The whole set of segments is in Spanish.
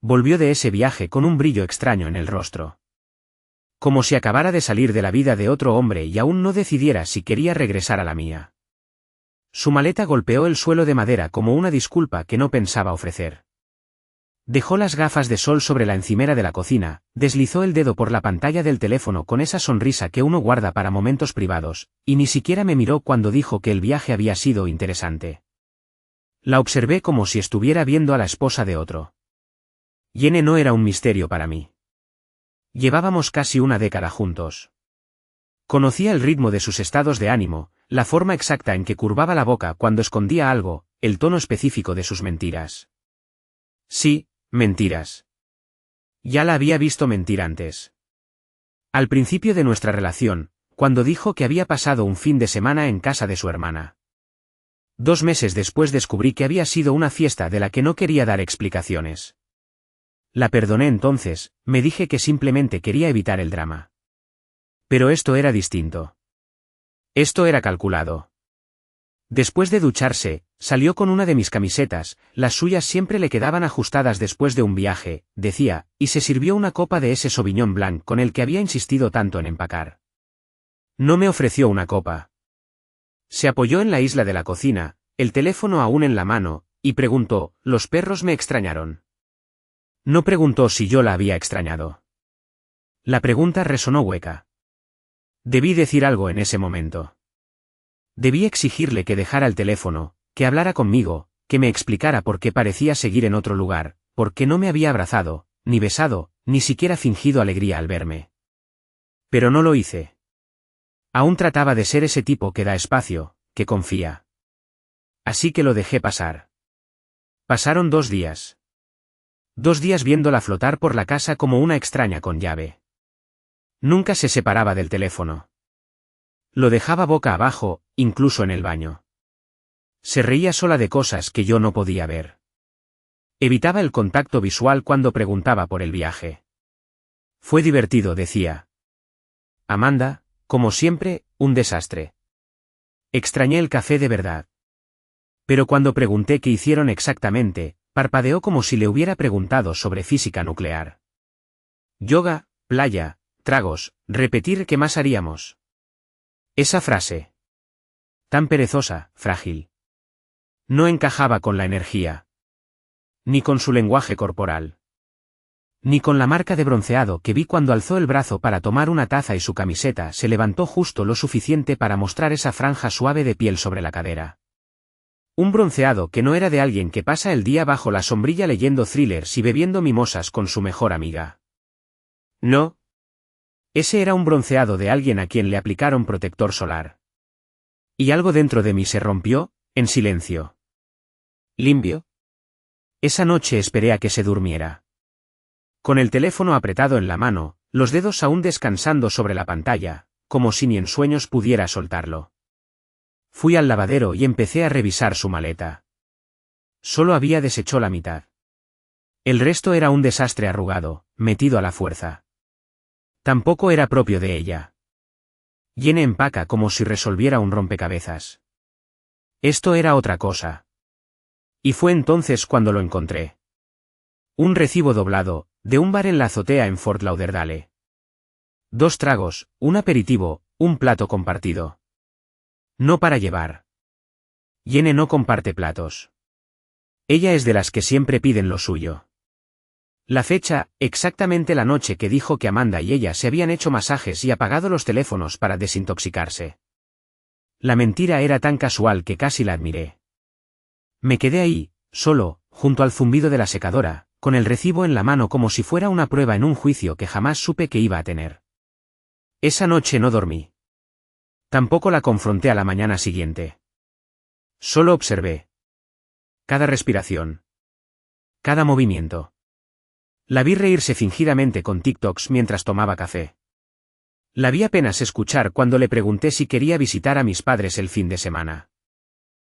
Volvió de ese viaje con un brillo extraño en el rostro. Como si acabara de salir de la vida de otro hombre y aún no decidiera si quería regresar a la mía. Su maleta golpeó el suelo de madera como una disculpa que no pensaba ofrecer. Dejó las gafas de sol sobre la encimera de la cocina, deslizó el dedo por la pantalla del teléfono con esa sonrisa que uno guarda para momentos privados, y ni siquiera me miró cuando dijo que el viaje había sido interesante. La observé como si estuviera viendo a la esposa de otro. Jenny no era un misterio para mí. Llevábamos casi una década juntos. Conocía el ritmo de sus estados de ánimo, la forma exacta en que curvaba la boca cuando escondía algo, el tono específico de sus mentiras. Sí, mentiras. Ya la había visto mentir antes. Al principio de nuestra relación, cuando dijo que había pasado un fin de semana en casa de su hermana. 2 meses después descubrí que había sido una fiesta de la que no quería dar explicaciones. La perdoné entonces, me dije que simplemente quería evitar el drama. Pero esto era distinto. Esto era calculado. Después de ducharse, salió con una de mis camisetas, las suyas siempre le quedaban ajustadas después de un viaje, decía, y se sirvió una copa de ese Sauvignon Blanc con el que había insistido tanto en empacar. No me ofreció una copa. Se apoyó en la isla de la cocina, el teléfono aún en la mano, y preguntó, ¿los perros me extrañaron? No preguntó si yo la había extrañado. La pregunta resonó hueca. Debí decir algo en ese momento. Debí exigirle que dejara el teléfono, que hablara conmigo, que me explicara por qué parecía seguir en otro lugar, por qué no me había abrazado, ni besado, ni siquiera fingido alegría al verme. Pero no lo hice. Aún trataba de ser ese tipo que da espacio, que confía. Así que lo dejé pasar. Pasaron 2 días. 2 días viéndola flotar por la casa como una extraña con llave. Nunca se separaba del teléfono. Lo dejaba boca abajo, incluso en el baño. Se reía sola de cosas que yo no podía ver. Evitaba el contacto visual cuando preguntaba por el viaje. Fue divertido, decía. Amanda, como siempre, un desastre. Extrañé el café de verdad. Pero cuando pregunté qué hicieron exactamente, parpadeó como si le hubiera preguntado sobre física nuclear. Yoga, playa, tragos, repetir ¿qué más haríamos? Esa frase. Tan perezosa, frágil. No encajaba con la energía. Ni con su lenguaje corporal. Ni con la marca de bronceado que vi cuando alzó el brazo para tomar una taza y su camiseta se levantó justo lo suficiente para mostrar esa franja suave de piel sobre la cadera. Un bronceado que no era de alguien que pasa el día bajo la sombrilla leyendo thrillers y bebiendo mimosas con su mejor amiga. No. Ese era un bronceado de alguien a quien le aplicaron protector solar. Y algo dentro de mí se rompió, en silencio. ¿Limpio? Esa noche esperé a que se durmiera. Con el teléfono apretado en la mano, los dedos aún descansando sobre la pantalla, como si ni en sueños pudiera soltarlo. Fui al lavadero y empecé a revisar su maleta. Solo había deshecho la mitad. El resto era un desastre arrugado, metido a la fuerza. Tampoco era propio de ella. Jenny empaca como si resolviera un rompecabezas. Esto era otra cosa. Y fue entonces cuando lo encontré. Un recibo doblado, de un bar en la azotea en Fort Lauderdale. 2 tragos, un aperitivo, un plato compartido. No para llevar. Jenny no comparte platos. Ella es de las que siempre piden lo suyo. La fecha, exactamente la noche que dijo que Amanda y ella se habían hecho masajes y apagado los teléfonos para desintoxicarse. La mentira era tan casual que casi la admiré. Me quedé ahí, solo, junto al zumbido de la secadora, con el recibo en la mano como si fuera una prueba en un juicio que jamás supe que iba a tener. Esa noche no dormí. Tampoco la confronté a la mañana siguiente. Solo observé. Cada respiración. Cada movimiento. La vi reírse fingidamente con TikToks mientras tomaba café. La vi apenas escuchar cuando le pregunté si quería visitar a mis padres el fin de semana.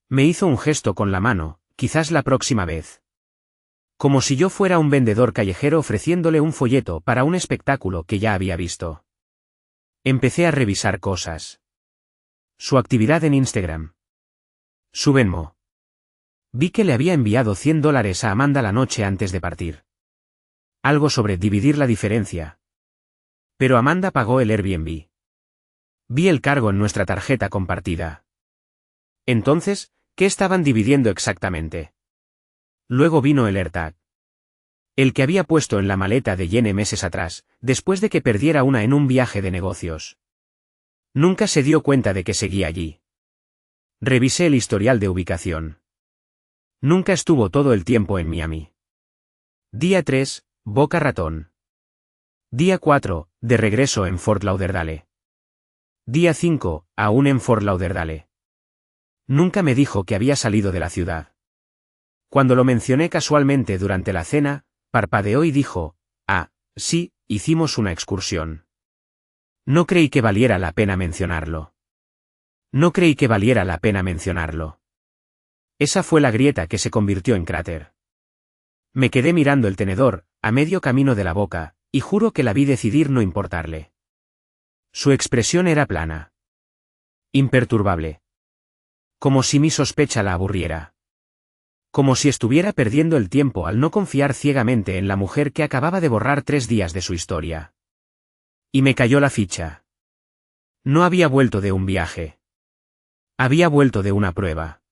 Me hizo un gesto con la mano, quizás la próxima vez. Como si yo fuera un vendedor callejero ofreciéndole un folleto para un espectáculo que ya había visto. Empecé a revisar cosas. Su actividad en Instagram. Su Venmo. Vi que le había enviado $100 a Amanda la noche antes de partir. Algo sobre dividir la diferencia. Pero Amanda pagó el Airbnb. Vi el cargo en nuestra tarjeta compartida. Entonces, ¿qué estaban dividiendo exactamente? Luego vino el AirTag. El que había puesto en la maleta de Jenny meses atrás, después de que perdiera una en un viaje de negocios. Nunca se dio cuenta de que seguía allí. Revisé el historial de ubicación. Nunca estuvo todo el tiempo en Miami. Día 3, Boca Ratón. Día 4, de regreso en Fort Lauderdale. Día 5, aún en Fort Lauderdale. Nunca me dijo que había salido de la ciudad. Cuando lo mencioné casualmente durante la cena, parpadeó y dijo, «Ah, sí, hicimos una excursión». No creí que valiera la pena mencionarlo. No creí que valiera la pena mencionarlo. Esa fue la grieta que se convirtió en cráter. Me quedé mirando el tenedor, a medio camino de la boca, y juro que la vi decidir no importarle. Su expresión era plana. Imperturbable. Como si mi sospecha la aburriera. Como si estuviera perdiendo el tiempo al no confiar ciegamente en la mujer que acababa de borrar 3 días de su historia. Y me cayó la ficha. No había vuelto de un viaje. Había vuelto de una prueba.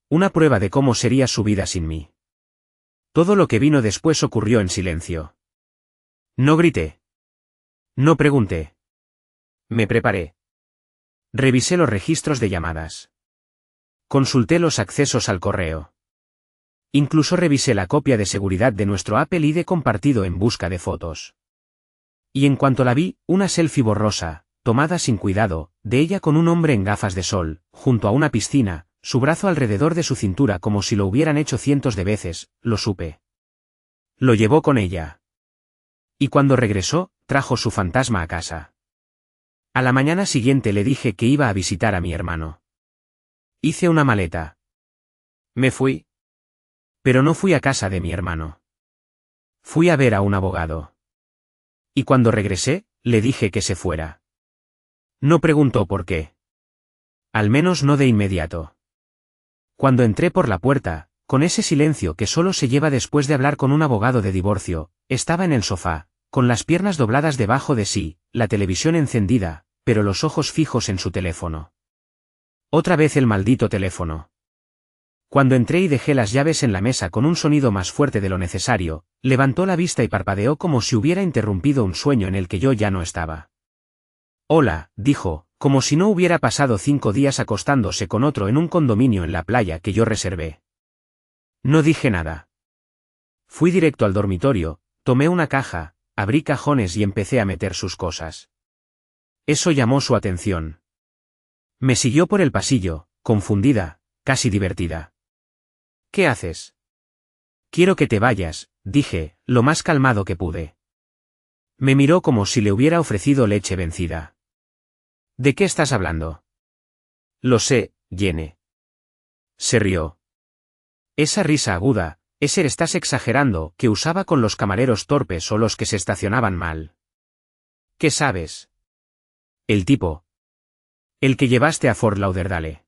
Una prueba de cómo sería su vida sin mí. Todo lo que vino después ocurrió en silencio. No grité. No pregunté. Me preparé. Revisé los registros de llamadas. Consulté los accesos al correo. Incluso revisé la copia de seguridad de nuestro Apple ID compartido en busca de fotos. Y en cuanto la vi, una selfie borrosa, tomada sin cuidado, de ella con un hombre en gafas de sol, junto a una piscina, su brazo alrededor de su cintura como si lo hubieran hecho cientos de veces, lo supe. Lo llevó con ella. Y cuando regresó, trajo su fantasma a casa. A la mañana siguiente le dije que iba a visitar a mi hermano. Hice una maleta. Me fui. Pero no fui a casa de mi hermano. Fui a ver a un abogado. Y cuando regresé, le dije que se fuera. No preguntó por qué. Al menos no de inmediato. Cuando entré por la puerta, con ese silencio que solo se lleva después de hablar con un abogado de divorcio, estaba en el sofá, con las piernas dobladas debajo de sí, la televisión encendida, pero los ojos fijos en su teléfono. Otra vez el maldito teléfono. Cuando entré y dejé las llaves en la mesa con un sonido más fuerte de lo necesario, levantó la vista y parpadeó como si hubiera interrumpido un sueño en el que yo ya no estaba. Hola, dijo, como si no hubiera pasado 5 días acostándose con otro en un condominio en la playa que yo reservé. No dije nada. Fui directo al dormitorio, tomé una caja, abrí cajones y empecé a meter sus cosas. Eso llamó su atención. Me siguió por el pasillo, confundida, casi divertida. ¿Qué haces? Quiero que te vayas, dije, lo más calmado que pude. Me miró como si le hubiera ofrecido leche vencida. ¿De qué estás hablando? Lo sé, Jenny. Se rió. Esa risa aguda, ese estás exagerando, que usaba con los camareros torpes o los que se estacionaban mal. ¿Qué sabes? El tipo. El que llevaste a Fort Lauderdale.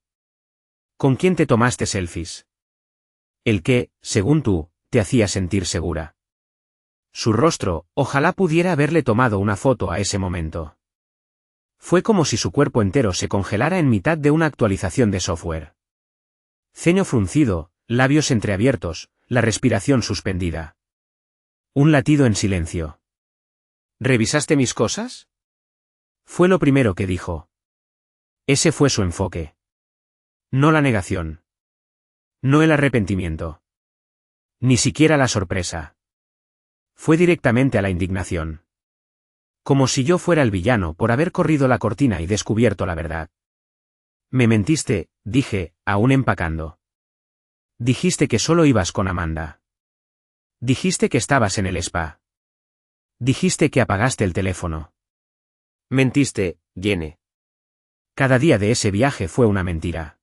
¿Con quién te tomaste selfies? El que, según tú, te hacía sentir segura. Su rostro, ojalá pudiera haberle tomado una foto a ese momento. Fue como si su cuerpo entero se congelara en mitad de una actualización de software. Ceño fruncido, labios entreabiertos, la respiración suspendida. Un latido en silencio. ¿Revisaste mis cosas? Fue lo primero que dijo. Ese fue su enfoque. No la negación. No el arrepentimiento. Ni siquiera la sorpresa. Fue directamente a la indignación. Como si yo fuera el villano por haber corrido la cortina y descubierto la verdad. Me mentiste, dije, aún empacando. Dijiste que solo ibas con Amanda. Dijiste que estabas en el spa. Dijiste que apagaste el teléfono. Mentiste, Jenny. Cada día de ese viaje fue una mentira.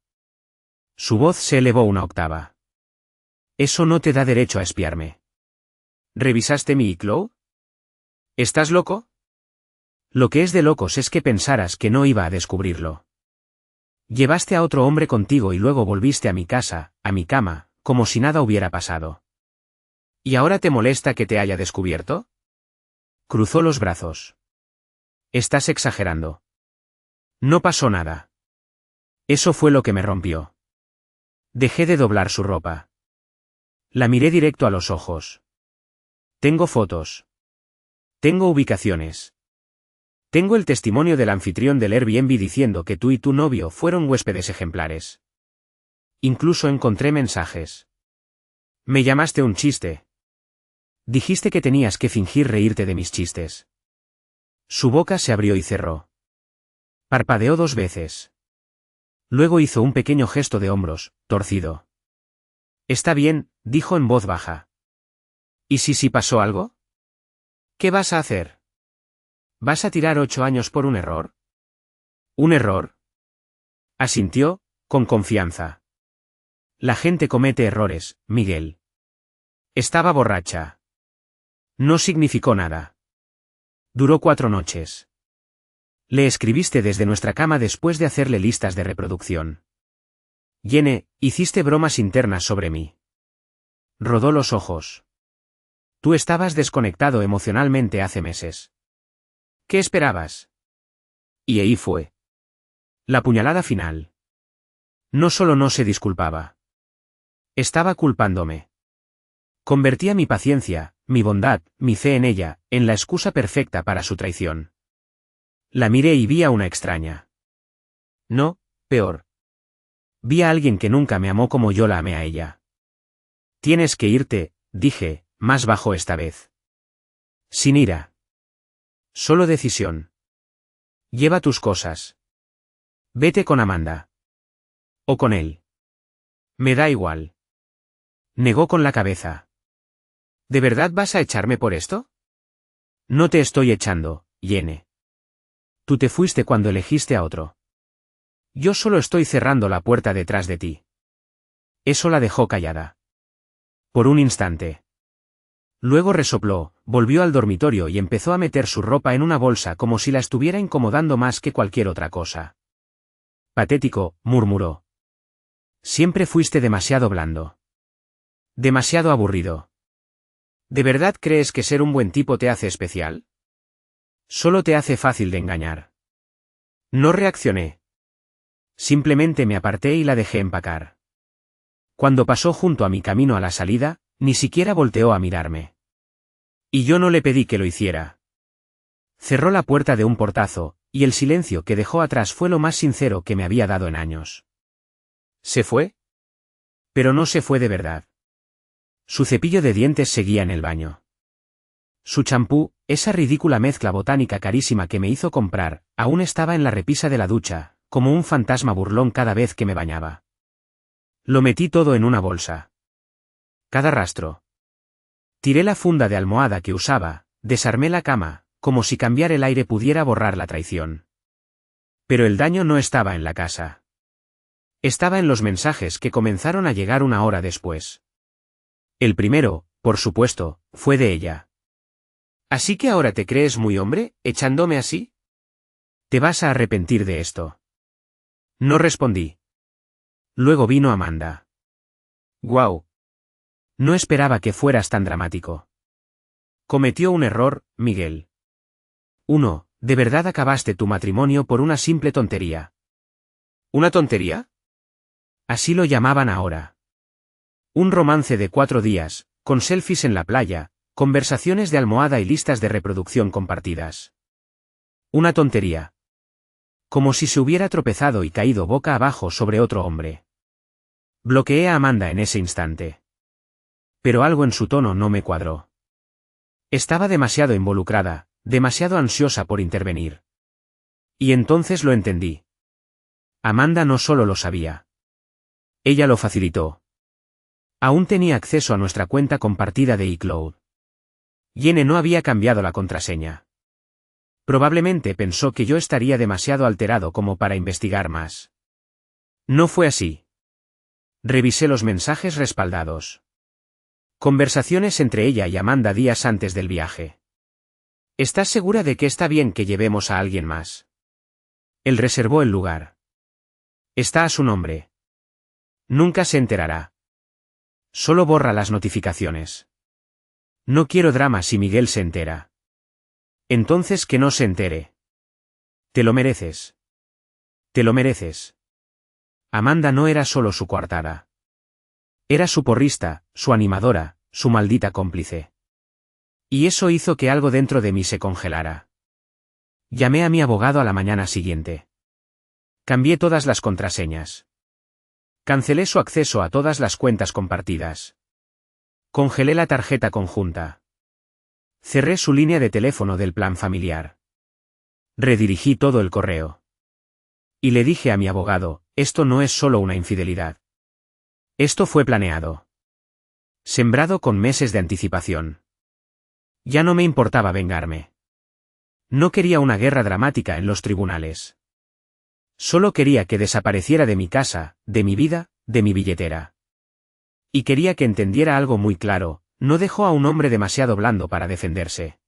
Su voz se elevó una octava. Eso no te da derecho a espiarme. ¿Revisaste mi iCloud? ¿Estás loco? Lo que es de locos es que pensaras que no iba a descubrirlo. Llevaste a otro hombre contigo y luego volviste a mi casa, a mi cama, como si nada hubiera pasado. ¿Y ahora te molesta que te haya descubierto? Cruzó los brazos. Estás exagerando. No pasó nada. Eso fue lo que me rompió. Dejé de doblar su ropa. La miré directo a los ojos. Tengo fotos. Tengo ubicaciones. Tengo el testimonio del anfitrión del Airbnb diciendo que tú y tu novio fueron huéspedes ejemplares. Incluso encontré mensajes. Me llamaste un chiste. Dijiste que tenías que fingir reírte de mis chistes. Su boca se abrió y cerró. Parpadeó 2 veces. Luego hizo un pequeño gesto de hombros, torcido. Está bien, dijo en voz baja. ¿Y si pasó algo? ¿Qué vas a hacer? ¿Vas a tirar 8 años por un error? ¿Un error? Asintió, con confianza. La gente comete errores, Miguel. Estaba borracha. No significó nada. Duró 4 noches. Le escribiste desde nuestra cama después de hacerle listas de reproducción. Jenny, hiciste bromas internas sobre mí. Rodó los ojos. Tú estabas desconectado emocionalmente hace meses. ¿Qué esperabas? Y ahí fue. La puñalada final. No solo no se disculpaba. Estaba culpándome. Convertía mi paciencia, mi bondad, mi fe en ella, en la excusa perfecta para su traición. La miré y vi a una extraña. No, peor. Vi a alguien que nunca me amó como yo la amé a ella. Tienes que irte, dije, más bajo esta vez. Sin ira. Solo decisión. Lleva tus cosas. Vete con Amanda. O con él. Me da igual. Negó con la cabeza. ¿De verdad vas a echarme por esto? No te estoy echando, Jenny. Tú te fuiste cuando elegiste a otro. Yo solo estoy cerrando la puerta detrás de ti. Eso la dejó callada. Por un instante. Luego resopló, volvió al dormitorio y empezó a meter su ropa en una bolsa como si la estuviera incomodando más que cualquier otra cosa. Patético, murmuró. Siempre fuiste demasiado blando. Demasiado aburrido. ¿De verdad crees que ser un buen tipo te hace especial? Solo te hace fácil de engañar. No reaccioné. Simplemente me aparté y la dejé empacar. Cuando pasó junto a mi camino a la salida, ni siquiera volteó a mirarme. Y yo no le pedí que lo hiciera. Cerró la puerta de un portazo, y el silencio que dejó atrás fue lo más sincero que me había dado en años. ¿Se fue? Pero no se fue de verdad. Su cepillo de dientes seguía en el baño. Su champú, esa ridícula mezcla botánica carísima que me hizo comprar, aún estaba en la repisa de la ducha, como un fantasma burlón cada vez que me bañaba. Lo metí todo en una bolsa. Cada rastro. Tiré la funda de almohada que usaba, desarmé la cama, como si cambiar el aire pudiera borrar la traición. Pero el daño no estaba en la casa. Estaba en los mensajes que comenzaron a llegar 1 hora después. El primero, por supuesto, fue de ella. ¿Así que ahora te crees muy hombre, echándome así? Te vas a arrepentir de esto. No respondí. Luego vino Amanda. Guau. No esperaba que fueras tan dramático. Cometió un error, Miguel. 1. ¿De verdad acabaste tu matrimonio por una simple tontería? ¿Una tontería? Así lo llamaban ahora. Un romance de 4 días, con selfies en la playa, conversaciones de almohada y listas de reproducción compartidas. Una tontería. Como si se hubiera tropezado y caído boca abajo sobre otro hombre. Bloqueé a Amanda en ese instante. Pero algo en su tono no me cuadró. Estaba demasiado involucrada, demasiado ansiosa por intervenir. Y entonces lo entendí. Amanda no solo lo sabía. Ella lo facilitó. Aún tenía acceso a nuestra cuenta compartida de iCloud. Jenny no había cambiado la contraseña. Probablemente pensó que yo estaría demasiado alterado como para investigar más. No fue así. Revisé los mensajes respaldados. Conversaciones entre ella y Amanda días antes del viaje. ¿Estás segura de que está bien que llevemos a alguien más? Él reservó el lugar. Está a su nombre. Nunca se enterará. Solo borra las notificaciones. No quiero drama si Miguel se entera. Entonces que no se entere. Te lo mereces. Te lo mereces. Amanda no era solo su coartada. Era su porrista, su animadora, su maldita cómplice. Y eso hizo que algo dentro de mí se congelara. Llamé a mi abogado a la mañana siguiente. Cambié todas las contraseñas. Cancelé su acceso a todas las cuentas compartidas. Congelé la tarjeta conjunta. Cerré su línea de teléfono del plan familiar. Redirigí todo el correo. Y le dije a mi abogado, esto no es solo una infidelidad. Esto fue planeado. Sembrado con meses de anticipación. Ya no me importaba vengarme. No quería una guerra dramática en los tribunales. Solo quería que desapareciera de mi casa, de mi vida, de mi billetera. Y quería que entendiera algo muy claro, no dejó a un hombre demasiado blando para defenderse.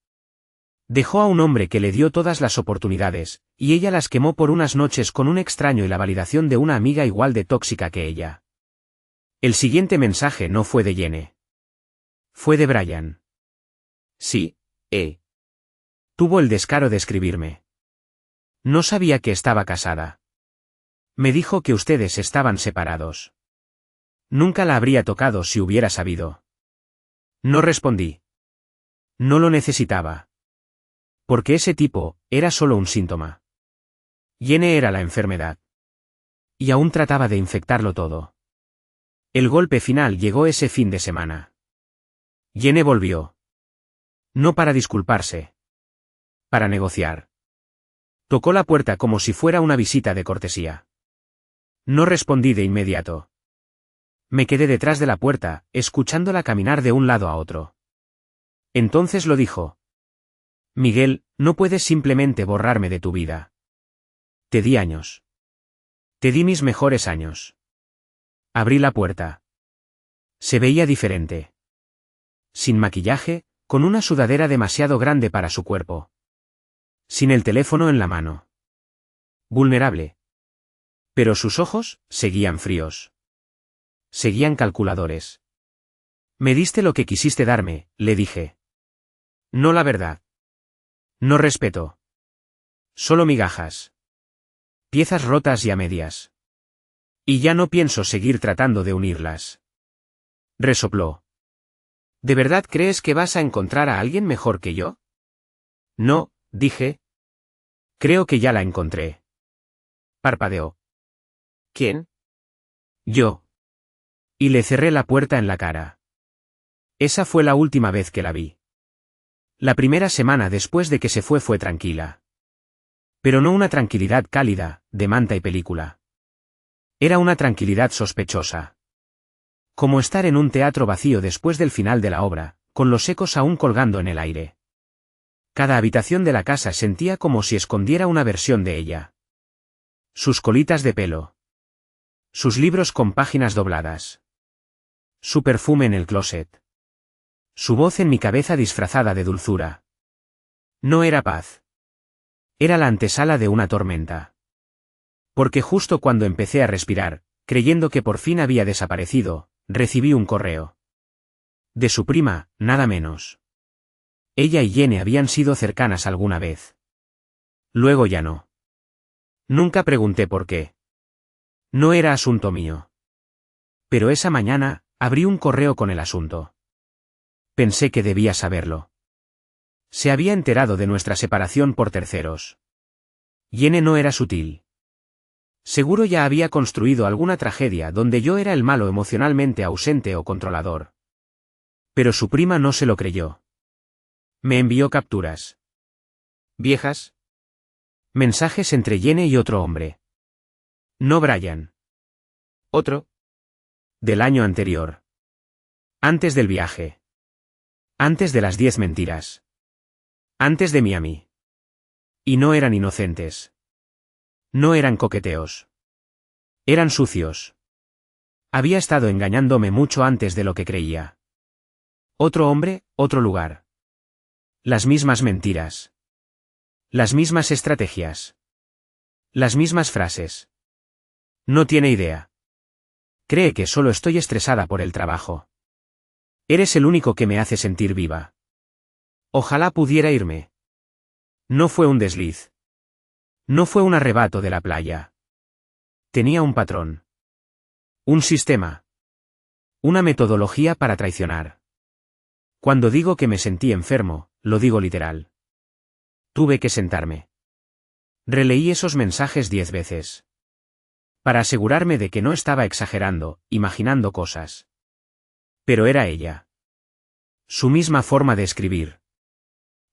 Dejó a un hombre que le dio todas las oportunidades, y ella las quemó por unas noches con un extraño y la validación de una amiga igual de tóxica que ella. El siguiente mensaje no fue de Jenny. Fue de Brian. Sí, tuvo el descaro de escribirme. No sabía que estaba casada. Me dijo que ustedes estaban separados. Nunca la habría tocado si hubiera sabido. No respondí. No lo necesitaba. Porque ese tipo, era solo un síntoma. Jenny era la enfermedad. Y aún trataba de infectarlo todo. El golpe final llegó ese fin de semana. Jenny volvió. No para disculparse. Para negociar. Tocó la puerta como si fuera una visita de cortesía. No respondí de inmediato. Me quedé detrás de la puerta, escuchándola caminar de un lado a otro. Entonces lo dijo. Miguel, no puedes simplemente borrarme de tu vida. Te di años. Te di mis mejores años. Abrí la puerta. Se veía diferente. Sin maquillaje, con una sudadera demasiado grande para su cuerpo. Sin el teléfono en la mano. Vulnerable. Pero sus ojos, seguían fríos. Seguían calculadores. Me diste lo que quisiste darme, le dije. No la verdad. No respeto. Solo migajas. Piezas rotas y a medias. Y ya no pienso seguir tratando de unirlas. Resopló. ¿De verdad crees que vas a encontrar a alguien mejor que yo? No, dije. Creo que ya la encontré. Parpadeó. ¿Quién? Yo. Y le cerré la puerta en la cara. Esa fue la última vez que la vi. La primera semana después de que se fue tranquila. Pero no una tranquilidad cálida, de manta y película. Era una tranquilidad sospechosa. Como estar en un teatro vacío después del final de la obra, con los ecos aún colgando en el aire. Cada habitación de la casa sentía como si escondiera una versión de ella. Sus colitas de pelo. Sus libros con páginas dobladas. Su perfume en el closet. Su voz en mi cabeza disfrazada de dulzura. No era paz. Era la antesala de una tormenta. Porque justo cuando empecé a respirar, creyendo que por fin había desaparecido, recibí un correo. De su prima, nada menos. Ella y Jenny habían sido cercanas alguna vez. Luego ya no. Nunca pregunté por qué. No era asunto mío. Pero esa mañana, abrí un correo con el asunto. Pensé que debía saberlo. Se había enterado de nuestra separación por terceros. Jenny no era sutil. Seguro ya había construido alguna tragedia donde yo era el malo emocionalmente ausente o controlador. Pero su prima no se lo creyó. Me envió capturas. ¿Viejas? Mensajes entre Jenny y otro hombre. No Brian. ¿Otro? Del año anterior. Antes del viaje. Antes de las 10 mentiras. Antes de Miami. Y no eran inocentes. No eran coqueteos. Eran sucios. Había estado engañándome mucho antes de lo que creía. Otro hombre, otro lugar. Las mismas mentiras. Las mismas estrategias. Las mismas frases. No tiene idea. Cree que solo estoy estresada por el trabajo. Eres el único que me hace sentir viva. Ojalá pudiera irme. No fue un desliz. No fue un arrebato de la playa. Tenía un patrón. Un sistema. Una metodología para traicionar. Cuando digo que me sentí enfermo, lo digo literal. Tuve que sentarme. Releí esos mensajes 10 veces. Para asegurarme de que no estaba exagerando, imaginando cosas. Pero era ella. Su misma forma de escribir.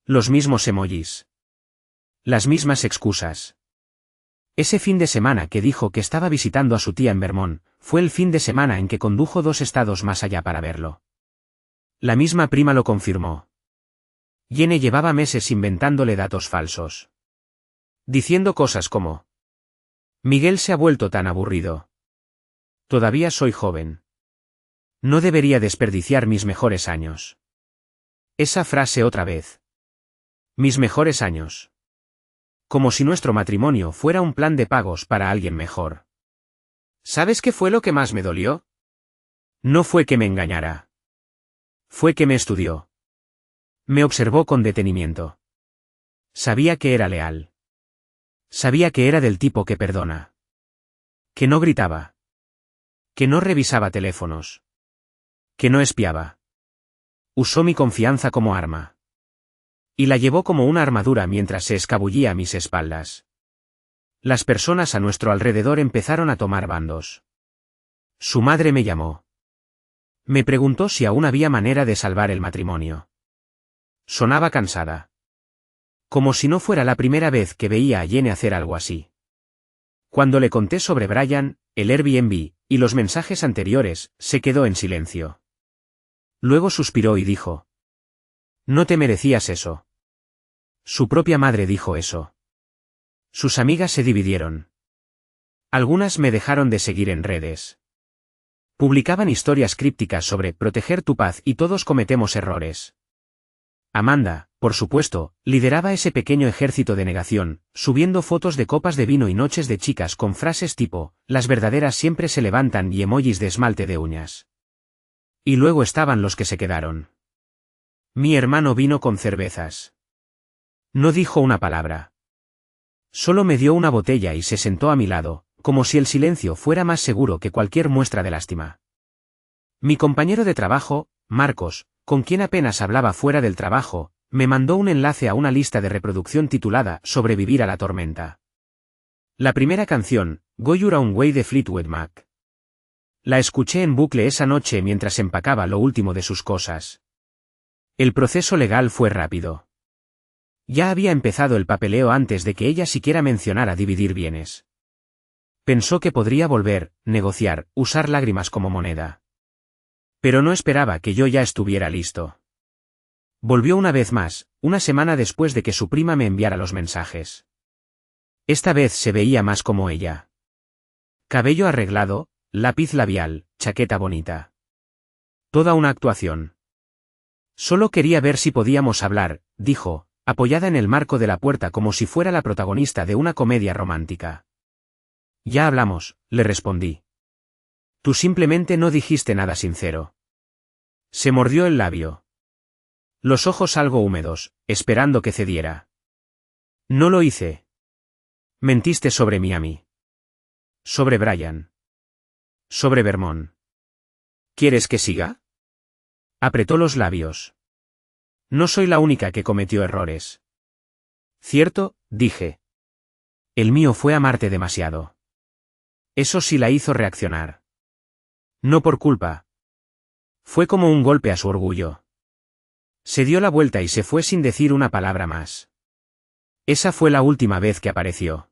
Los mismos emojis. Las mismas excusas. Ese fin de semana que dijo que estaba visitando a su tía en Vermont, fue el fin de semana en que condujo 2 estados más allá para verlo. La misma prima lo confirmó. Jenny llevaba meses inventándole datos falsos. Diciendo cosas como: Miguel se ha vuelto tan aburrido. Todavía soy joven. No debería desperdiciar mis mejores años. Esa frase otra vez. Mis mejores años. Como si nuestro matrimonio fuera un plan de pagos para alguien mejor. ¿Sabes qué fue lo que más me dolió? No fue que me engañara. Fue que me estudió. Me observó con detenimiento. Sabía que era leal. Sabía que era del tipo que perdona. Que no gritaba. Que no revisaba teléfonos. Que no espiaba. Usó mi confianza como arma. Y la llevó como una armadura mientras se escabullía a mis espaldas. Las personas a nuestro alrededor empezaron a tomar bandos. Su madre me llamó. Me preguntó si aún había manera de salvar el matrimonio. Sonaba cansada. Como si no fuera la primera vez que veía a Jenny hacer algo así. Cuando le conté sobre Brian, el Airbnb, y los mensajes anteriores, se quedó en silencio. Luego suspiró y dijo: No te merecías eso. Su propia madre dijo eso. Sus amigas se dividieron. Algunas me dejaron de seguir en redes. Publicaban historias crípticas sobre proteger tu paz y todos cometemos errores. Amanda, por supuesto, lideraba ese pequeño ejército de negación, subiendo fotos de copas de vino y noches de chicas con frases tipo: las verdaderas siempre se levantan y emojis de esmalte de uñas. Y luego estaban los que se quedaron. Mi hermano vino con cervezas. No dijo una palabra. Solo me dio una botella y se sentó a mi lado, como si el silencio fuera más seguro que cualquier muestra de lástima. Mi compañero de trabajo, Marcos, con quien apenas hablaba fuera del trabajo, me mandó un enlace a una lista de reproducción titulada Sobrevivir a la tormenta. La primera canción, Go Your Own Way de Fleetwood Mac. La escuché en bucle esa noche mientras empacaba lo último de sus cosas. El proceso legal fue rápido. Ya había empezado el papeleo antes de que ella siquiera mencionara dividir bienes. Pensó que podría volver, negociar, usar lágrimas como moneda. Pero no esperaba que yo ya estuviera listo. Volvió una vez más, una semana después de que su prima me enviara los mensajes. Esta vez se veía más como ella. Cabello arreglado, lápiz labial, chaqueta bonita. Toda una actuación. Solo quería ver si podíamos hablar, dijo, apoyada en el marco de la puerta como si fuera la protagonista de una comedia romántica. Ya hablamos, le respondí. Tú simplemente no dijiste nada sincero. Se mordió el labio. Los ojos algo húmedos, esperando que cediera. No lo hice. Mentiste sobre Miami. Sobre Brian. Sobre Vermont. ¿Quieres que siga? Apretó los labios. No soy la única que cometió errores. Cierto, dije. El mío fue amarte demasiado. Eso sí la hizo reaccionar. No por culpa. Fue como un golpe a su orgullo. Se dio la vuelta y se fue sin decir una palabra más. Esa fue la última vez que apareció.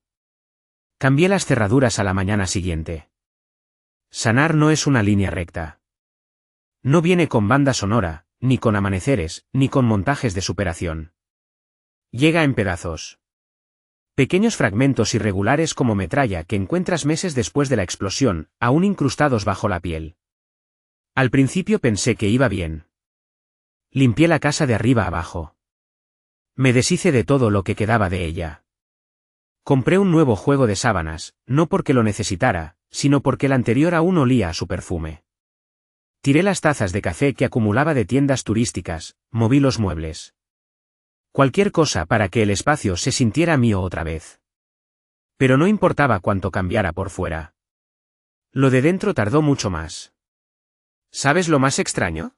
Cambié las cerraduras a la mañana siguiente. Sanar no es una línea recta. No viene con banda sonora, ni con amaneceres, ni con montajes de superación. Llega en pedazos. Pequeños fragmentos irregulares como metralla que encuentras meses después de la explosión, aún incrustados bajo la piel. Al principio pensé que iba bien. Limpié la casa de arriba abajo. Me deshice de todo lo que quedaba de ella. Compré un nuevo juego de sábanas, no porque lo necesitara, sino porque el anterior aún olía a su perfume. Tiré las tazas de café que acumulaba de tiendas turísticas, moví los muebles. Cualquier cosa para que el espacio se sintiera mío otra vez. Pero no importaba cuánto cambiara por fuera. Lo de dentro tardó mucho más. ¿Sabes lo más extraño?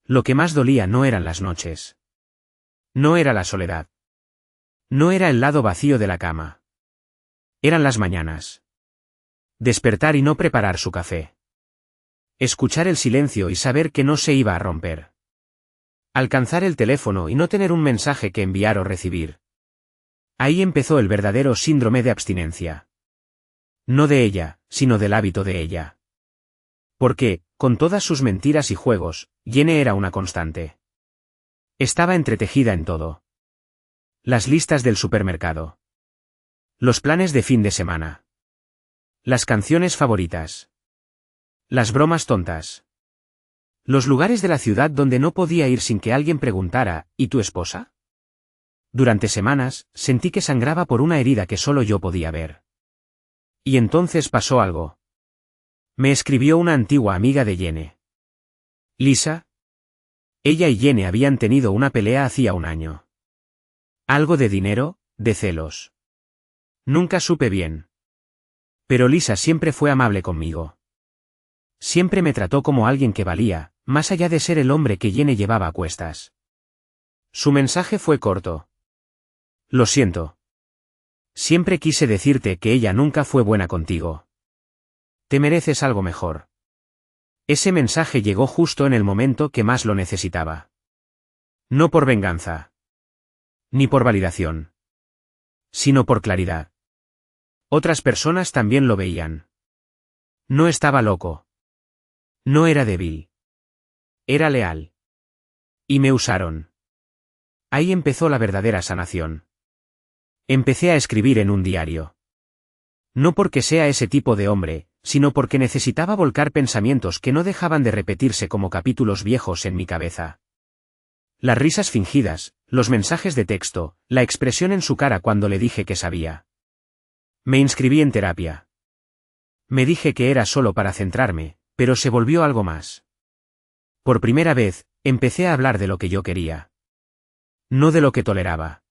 Lo que más dolía no eran las noches. No era la soledad. No era el lado vacío de la cama. Eran las mañanas. Despertar y no preparar su café. Escuchar el silencio y saber que no se iba a romper. Alcanzar el teléfono y no tener un mensaje que enviar o recibir. Ahí empezó el verdadero síndrome de abstinencia. No de ella, sino del hábito de ella. Porque, con todas sus mentiras y juegos, Jenny era una constante. Estaba entretejida en todo. Las listas del supermercado. Los planes de fin de semana. Las canciones favoritas. Las bromas tontas. Los lugares de la ciudad donde no podía ir sin que alguien preguntara, ¿y tu esposa? Durante semanas, sentí que sangraba por una herida que solo yo podía ver. Y entonces pasó algo. Me escribió una antigua amiga de Jenny. Lisa. Ella y Jenny habían tenido una pelea hacía un año. Algo de dinero, de celos. Nunca supe bien. Pero Lisa siempre fue amable conmigo. Siempre me trató como alguien que valía, más allá de ser el hombre que Jenny llevaba a cuestas. Su mensaje fue corto. Lo siento. Siempre quise decirte que ella nunca fue buena contigo. Te mereces algo mejor. Ese mensaje llegó justo en el momento que más lo necesitaba. No por venganza. Ni por validación. Sino por claridad. Otras personas también lo veían. No estaba loco. No era débil. Era leal. Y me usaron. Ahí empezó la verdadera sanación. Empecé a escribir en un diario. No porque sea ese tipo de hombre, sino porque necesitaba volcar pensamientos que no dejaban de repetirse como capítulos viejos en mi cabeza. Las risas fingidas, los mensajes de texto, la expresión en su cara cuando le dije que sabía. Me inscribí en terapia. Me dije que era solo para centrarme, pero se volvió algo más. Por primera vez, empecé a hablar de lo que yo quería. No de lo que toleraba.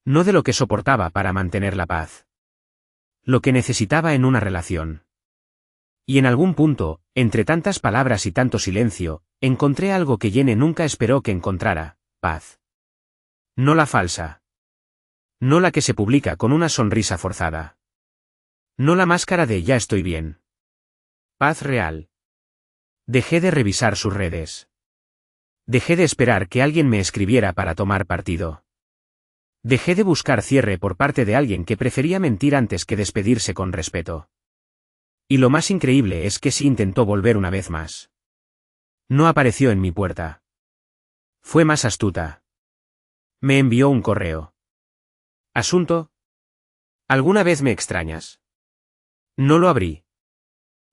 No de lo que soportaba para mantener la paz. Lo que necesitaba en una relación. Y en algún punto, entre tantas palabras y tanto silencio, encontré algo que Jenny nunca esperó que encontrara: paz. No la falsa. No la que se publica con una sonrisa forzada. No la máscara de ya estoy bien. Paz real. Dejé de revisar sus redes. Dejé de esperar que alguien me escribiera para tomar partido. Dejé de buscar cierre por parte de alguien que prefería mentir antes que despedirse con respeto. Y lo más increíble es que sí intentó volver una vez más. No apareció en mi puerta. Fue más astuta. Me envió un correo. ¿Asunto? ¿Alguna vez me extrañas? No lo abrí.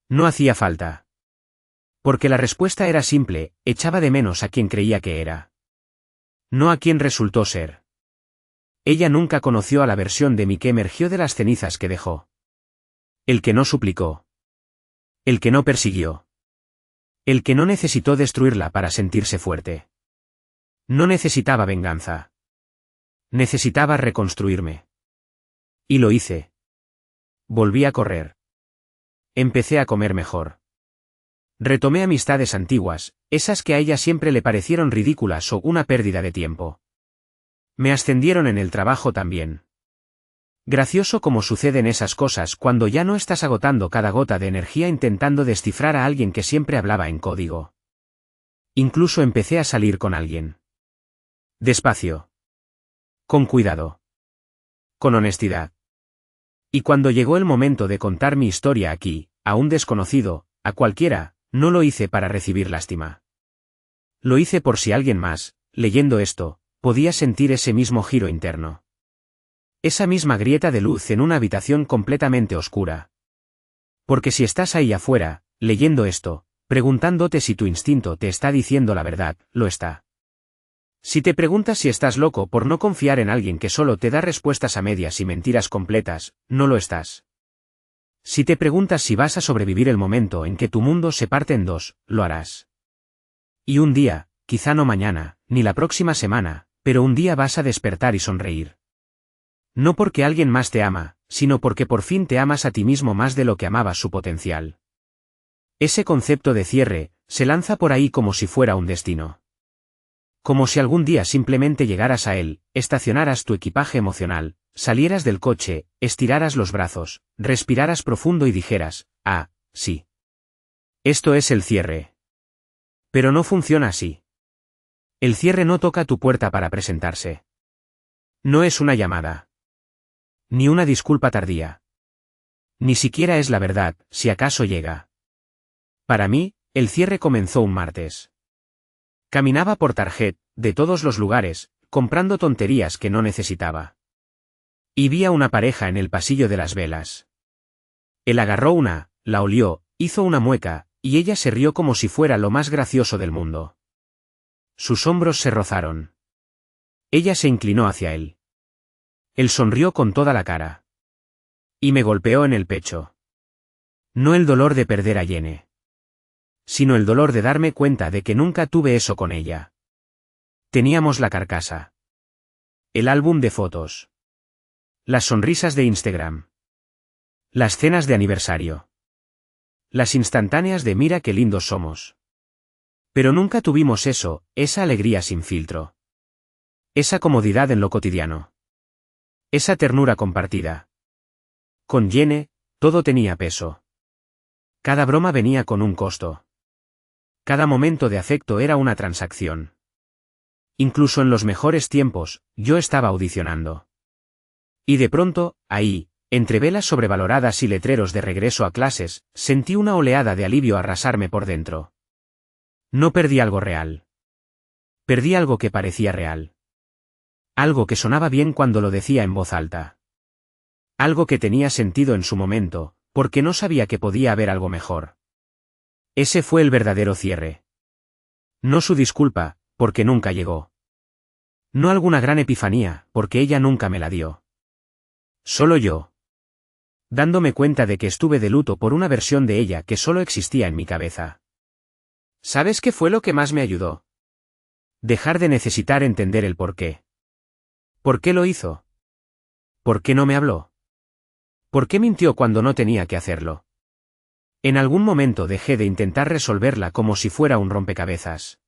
No hacía falta. Porque la respuesta era simple: echaba de menos a quien creía que era. No a quien resultó ser. Ella nunca conoció a la versión de mí que emergió de las cenizas que dejó. El que no suplicó. El que no persiguió. El que no necesitó destruirla para sentirse fuerte. No necesitaba venganza. Necesitaba reconstruirme. Y lo hice. Volví a correr. Empecé a comer mejor. Retomé amistades antiguas, esas que a ella siempre le parecieron ridículas o una pérdida de tiempo. Me ascendieron en el trabajo también. Gracioso como suceden esas cosas cuando ya no estás agotando cada gota de energía intentando descifrar a alguien que siempre hablaba en código. Incluso empecé a salir con alguien. Despacio. Con cuidado. Con honestidad. Y cuando llegó el momento de contar mi historia aquí, a un desconocido, a cualquiera, no lo hice para recibir lástima. Lo hice por si alguien más, leyendo esto, podía sentir ese mismo giro interno. Esa misma grieta de luz en una habitación completamente oscura. Porque si estás ahí afuera, leyendo esto, preguntándote si tu instinto te está diciendo la verdad, lo está. Si te preguntas si estás loco por no confiar en alguien que solo te da respuestas a medias y mentiras completas, no lo estás. Si te preguntas si vas a sobrevivir el momento en que tu mundo se parte en dos, lo harás. Y un día, quizá no mañana, ni la próxima semana, pero un día vas a despertar y sonreír. No porque alguien más te ama, sino porque por fin te amas a ti mismo más de lo que amabas su potencial. Ese concepto de cierre, se lanza por ahí como si fuera un destino. Como si algún día simplemente llegaras a él, estacionaras tu equipaje emocional, salieras del coche, estiraras los brazos, respiraras profundo y dijeras, ah, sí. Esto es el cierre. Pero no funciona así. El cierre no toca tu puerta para presentarse. No es una llamada. Ni una disculpa tardía. Ni siquiera es la verdad, si acaso llega. Para mí, el cierre comenzó un martes. Caminaba por Target, de todos los lugares, comprando tonterías que no necesitaba. Y vi a una pareja en el pasillo de las velas. Él agarró una, la olió, hizo una mueca, y ella se rió como si fuera lo más gracioso del mundo. Sus hombros se rozaron. Ella se inclinó hacia él. Él sonrió con toda la cara. Y me golpeó en el pecho. No el dolor de perder a Jenny, sino el dolor de darme cuenta de que nunca tuve eso con ella. Teníamos la carcasa. El álbum de fotos. Las sonrisas de Instagram. Las cenas de aniversario. Las instantáneas de mira qué lindos somos. Pero nunca tuvimos eso, esa alegría sin filtro. Esa comodidad en lo cotidiano. Esa ternura compartida. Con Jenny, todo tenía peso. Cada broma venía con un costo. Cada momento de afecto era una transacción. Incluso en los mejores tiempos, yo estaba audicionando. Y de pronto, ahí, entre velas sobrevaloradas y letreros de regreso a clases, sentí una oleada de alivio arrasarme por dentro. No perdí algo real. Perdí algo que parecía real. Algo que sonaba bien cuando lo decía en voz alta. Algo que tenía sentido en su momento, porque no sabía que podía haber algo mejor. Ese fue el verdadero cierre. No su disculpa, porque nunca llegó. No alguna gran epifanía, porque ella nunca me la dio. Solo yo. Dándome cuenta de que estuve de luto por una versión de ella que solo existía en mi cabeza. ¿Sabes qué fue lo que más me ayudó? Dejar de necesitar entender el porqué. ¿Por qué lo hizo? ¿Por qué no me habló? ¿Por qué mintió cuando no tenía que hacerlo? En algún momento dejé de intentar resolverla como si fuera un rompecabezas.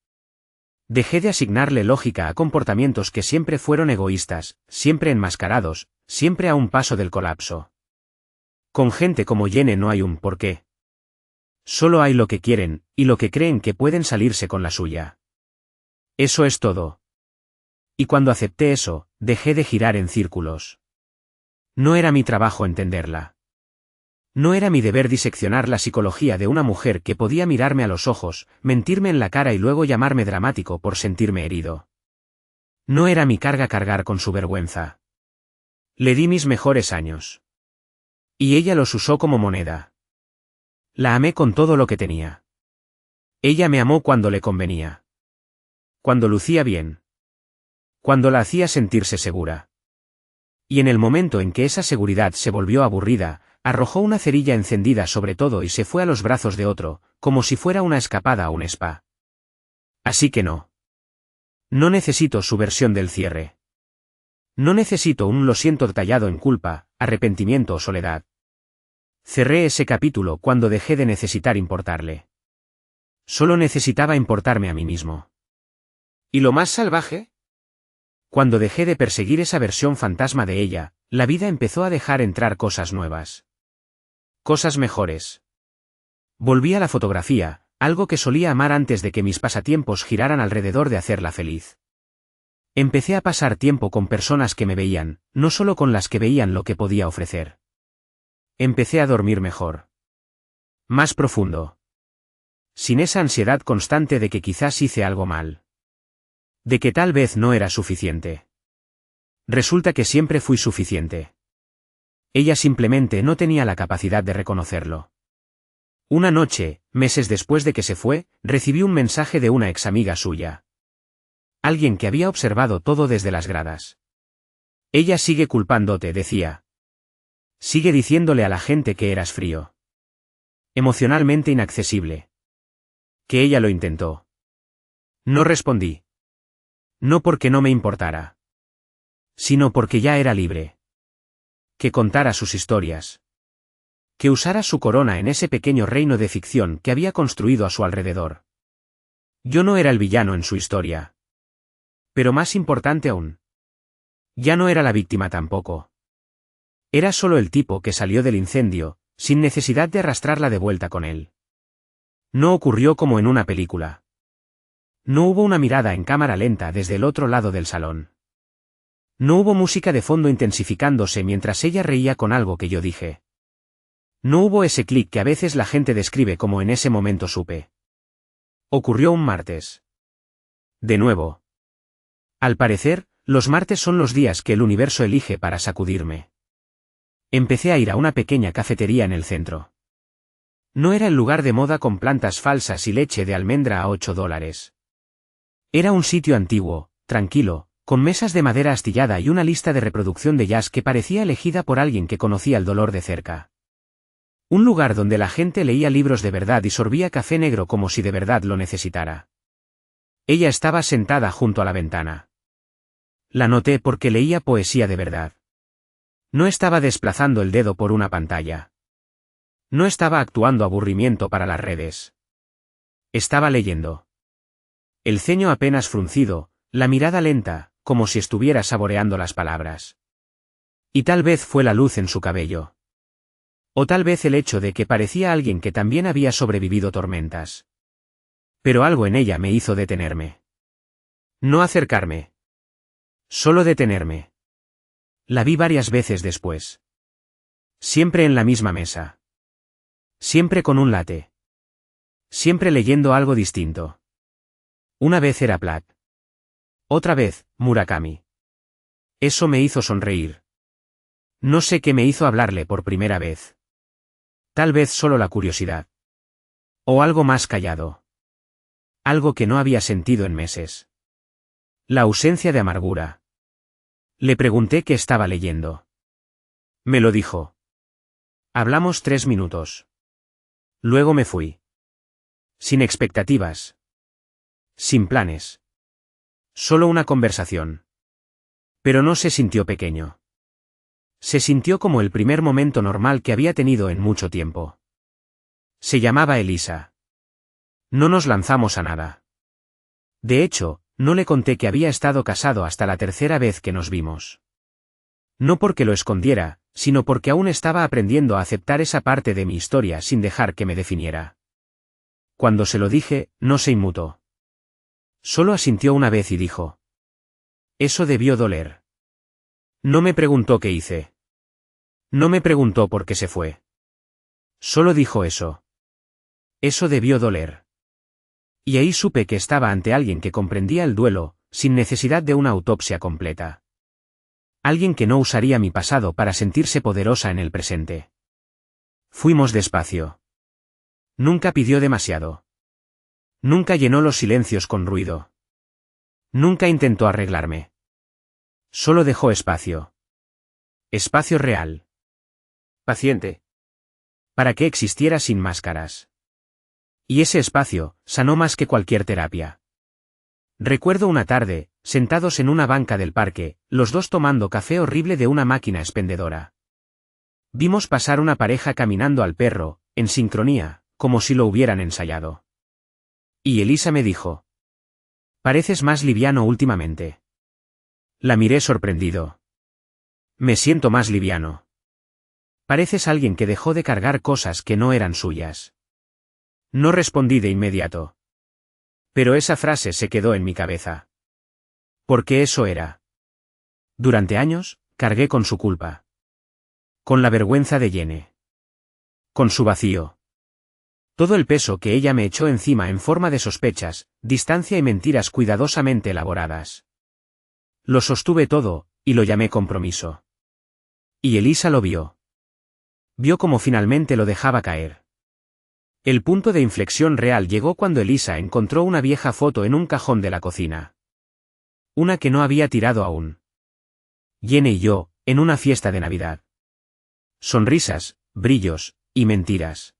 Dejé de asignarle lógica a comportamientos que siempre fueron egoístas, siempre enmascarados, siempre a un paso del colapso. Con gente como Jenny no hay un por qué. Solo hay lo que quieren, y lo que creen que pueden salirse con la suya. Eso es todo. Y cuando acepté eso, dejé de girar en círculos. No era mi trabajo entenderla. No era mi deber diseccionar la psicología de una mujer que podía mirarme a los ojos, mentirme en la cara y luego llamarme dramático por sentirme herido. No era mi carga cargar con su vergüenza. Le di mis mejores años. Y ella los usó como moneda. La amé con todo lo que tenía. Ella me amó cuando le convenía. Cuando lucía bien. Cuando la hacía sentirse segura. Y en el momento en que esa seguridad se volvió aburrida, arrojó una cerilla encendida sobre todo y se fue a los brazos de otro, como si fuera una escapada a un spa. Así que no. No necesito su versión del cierre. No necesito un lo siento tallado en culpa, arrepentimiento o soledad. Cerré ese capítulo cuando dejé de necesitar importarle. Solo necesitaba importarme a mí mismo. ¿Y lo más salvaje? Cuando dejé de perseguir esa versión fantasma de ella, la vida empezó a dejar entrar cosas nuevas. Cosas mejores. Volví a la fotografía, algo que solía amar antes de que mis pasatiempos giraran alrededor de hacerla feliz. Empecé a pasar tiempo con personas que me veían, no solo con las que veían lo que podía ofrecer. Empecé a dormir mejor. Más profundo. Sin esa ansiedad constante de que quizás hice algo mal. De que tal vez no era suficiente. Resulta que siempre fui suficiente. Ella simplemente no tenía la capacidad de reconocerlo. Una noche, meses después de que se fue, recibí un mensaje de una ex amiga suya. Alguien que había observado todo desde las gradas. Ella sigue culpándote, decía. Sigue diciéndole a la gente que eras frío. Emocionalmente inaccesible. Que ella lo intentó. No respondí. No porque no me importara. Sino porque ya era libre. Que contara sus historias. Que usara su corona en ese pequeño reino de ficción que había construido a su alrededor. Yo no era el villano en su historia. Pero más importante aún. Ya no era la víctima tampoco. Era solo el tipo que salió del incendio, sin necesidad de arrastrarla de vuelta con él. No ocurrió como en una película. No hubo una mirada en cámara lenta desde el otro lado del salón. No hubo música de fondo intensificándose mientras ella reía con algo que yo dije. No hubo ese clic que a veces la gente describe como en ese momento supe. Ocurrió un martes. De nuevo. Al parecer, los martes son los días que el universo elige para sacudirme. Empecé a ir a una pequeña cafetería en el centro. No era el lugar de moda con plantas falsas y leche de almendra a $8. Era un sitio antiguo, tranquilo, con mesas de madera astillada y una lista de reproducción de jazz que parecía elegida por alguien que conocía el dolor de cerca. Un lugar donde la gente leía libros de verdad y sorbía café negro como si de verdad lo necesitara. Ella estaba sentada junto a la ventana. La noté porque leía poesía de verdad. No estaba desplazando el dedo por una pantalla. No estaba actuando aburrimiento para las redes. Estaba leyendo. El ceño apenas fruncido, la mirada lenta, como si estuviera saboreando las palabras. Y tal vez fue la luz en su cabello. O tal vez el hecho de que parecía alguien que también había sobrevivido tormentas. Pero algo en ella me hizo detenerme. No acercarme. Solo detenerme. La vi varias veces después. Siempre en la misma mesa. Siempre con un latte. Siempre leyendo algo distinto. Una vez era Platt. Otra vez, Murakami. Eso me hizo sonreír. No sé qué me hizo hablarle por primera vez. Tal vez solo la curiosidad. O algo más callado. Algo que no había sentido en meses. La ausencia de amargura. Le pregunté qué estaba leyendo. Me lo dijo. Hablamos 3 minutos. Luego me fui. Sin expectativas. Sin planes. Solo una conversación. Pero no se sintió pequeño. Se sintió como el primer momento normal que había tenido en mucho tiempo. Se llamaba Elisa. No nos lanzamos a nada. De hecho, no le conté que había estado casado hasta la tercera vez que nos vimos. No porque lo escondiera, sino porque aún estaba aprendiendo a aceptar esa parte de mi historia sin dejar que me definiera. Cuando se lo dije, no se inmutó. Solo asintió una vez y dijo: Eso debió doler. No me preguntó qué hice. No me preguntó por qué se fue. Solo dijo eso. Eso debió doler. Y ahí supe que estaba ante alguien que comprendía el duelo, sin necesidad de una autopsia completa. Alguien que no usaría mi pasado para sentirse poderosa en el presente. Fuimos despacio. Nunca pidió demasiado. Nunca llenó los silencios con ruido. Nunca intentó arreglarme. Solo dejó espacio. Espacio real. Paciente. Para que existiera sin máscaras. Y ese espacio sanó más que cualquier terapia. Recuerdo una tarde, sentados en una banca del parque, los dos tomando café horrible de una máquina expendedora. Vimos pasar una pareja caminando al perro, en sincronía, como si lo hubieran ensayado. Y Elisa me dijo: Pareces más liviano últimamente. La miré sorprendido. Me siento más liviano. Pareces alguien que dejó de cargar cosas que no eran suyas. No respondí de inmediato. Pero esa frase se quedó en mi cabeza. Porque eso era. Durante años, cargué con su culpa. Con la vergüenza de Jenny. Con su vacío. Todo el peso que ella me echó encima en forma de sospechas, distancia y mentiras cuidadosamente elaboradas. Lo sostuve todo, y lo llamé compromiso. Y Elisa lo vio. Vio cómo finalmente lo dejaba caer. El punto de inflexión real llegó cuando Elisa encontró una vieja foto en un cajón de la cocina. Una que no había tirado aún. Jenny y yo, en una fiesta de Navidad. Sonrisas, brillos, y mentiras.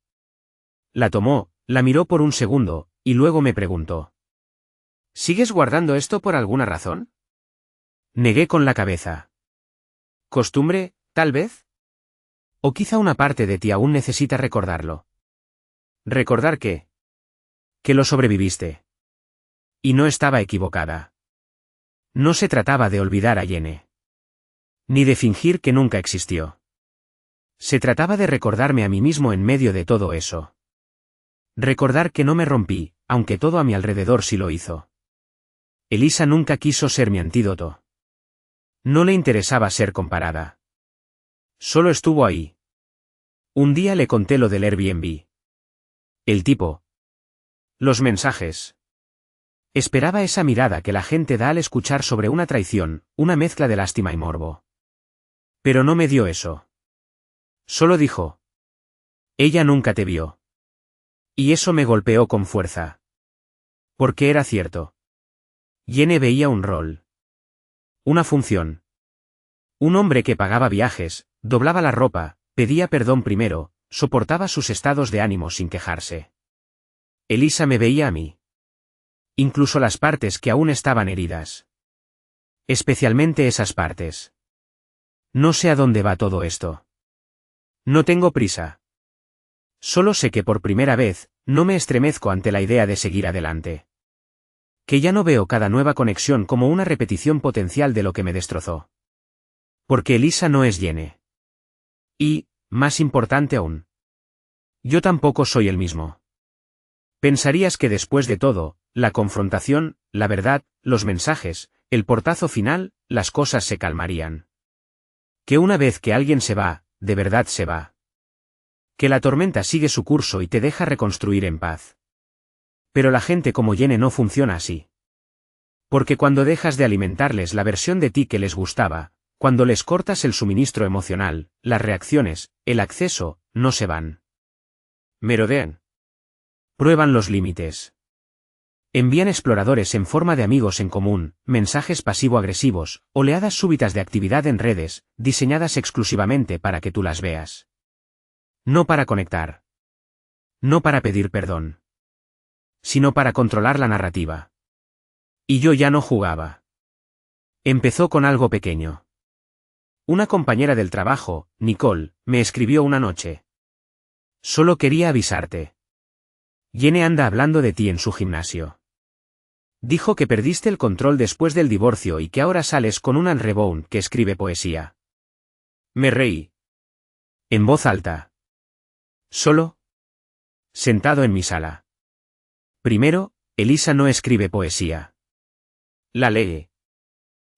La tomó, la miró por un segundo, y luego me preguntó. ¿Sigues guardando esto por alguna razón? Negué con la cabeza. ¿Costumbre, tal vez? ¿O quizá una parte de ti aún necesita recordarlo? ¿Recordar qué? Que lo sobreviviste. Y no estaba equivocada. No se trataba de olvidar a Jenny. Ni de fingir que nunca existió. Se trataba de recordarme a mí mismo en medio de todo eso. Recordar que no me rompí, aunque todo a mi alrededor sí lo hizo. Elisa nunca quiso ser mi antídoto. No le interesaba ser comparada. Solo estuvo ahí. Un día le conté lo del Airbnb. El tipo. Los mensajes. Esperaba esa mirada que la gente da al escuchar sobre una traición, una mezcla de lástima y morbo. Pero no me dio eso. Solo dijo. Ella nunca te vio. Y eso me golpeó con fuerza. Porque era cierto. Jenny veía un rol. Una función. Un hombre que pagaba viajes, doblaba la ropa, pedía perdón primero, soportaba sus estados de ánimo sin quejarse. Elisa me veía a mí. Incluso las partes que aún estaban heridas. Especialmente esas partes. No sé a dónde va todo esto. No tengo prisa. Solo sé que por primera vez, no me estremezco ante la idea de seguir adelante. Que ya no veo cada nueva conexión como una repetición potencial de lo que me destrozó. Porque Elisa no es Jenny. Y, más importante aún. Yo tampoco soy el mismo. Pensarías que después de todo, la confrontación, la verdad, los mensajes, el portazo final, las cosas se calmarían. Que una vez que alguien se va, de verdad se va. Que la tormenta sigue su curso y te deja reconstruir en paz. Pero la gente como Jenny no funciona así. Porque cuando dejas de alimentarles la versión de ti que les gustaba, cuando les cortas el suministro emocional, las reacciones, el acceso, no se van. Merodean. Prueban los límites. Envían exploradores en forma de amigos en común, mensajes pasivo-agresivos, oleadas súbitas de actividad en redes, diseñadas exclusivamente para que tú las veas. No para conectar. No para pedir perdón. Sino para controlar la narrativa. Y yo ya no jugaba. Empezó con algo pequeño. Una compañera del trabajo, Nicole, me escribió una noche. Solo quería avisarte. Jenny anda hablando de ti en su gimnasio. Dijo que perdiste el control después del divorcio y que ahora sales con un Rebound que escribe poesía. Me reí. En voz alta. ¿Solo? Sentado en mi sala. Primero, Elisa no escribe poesía. La lee.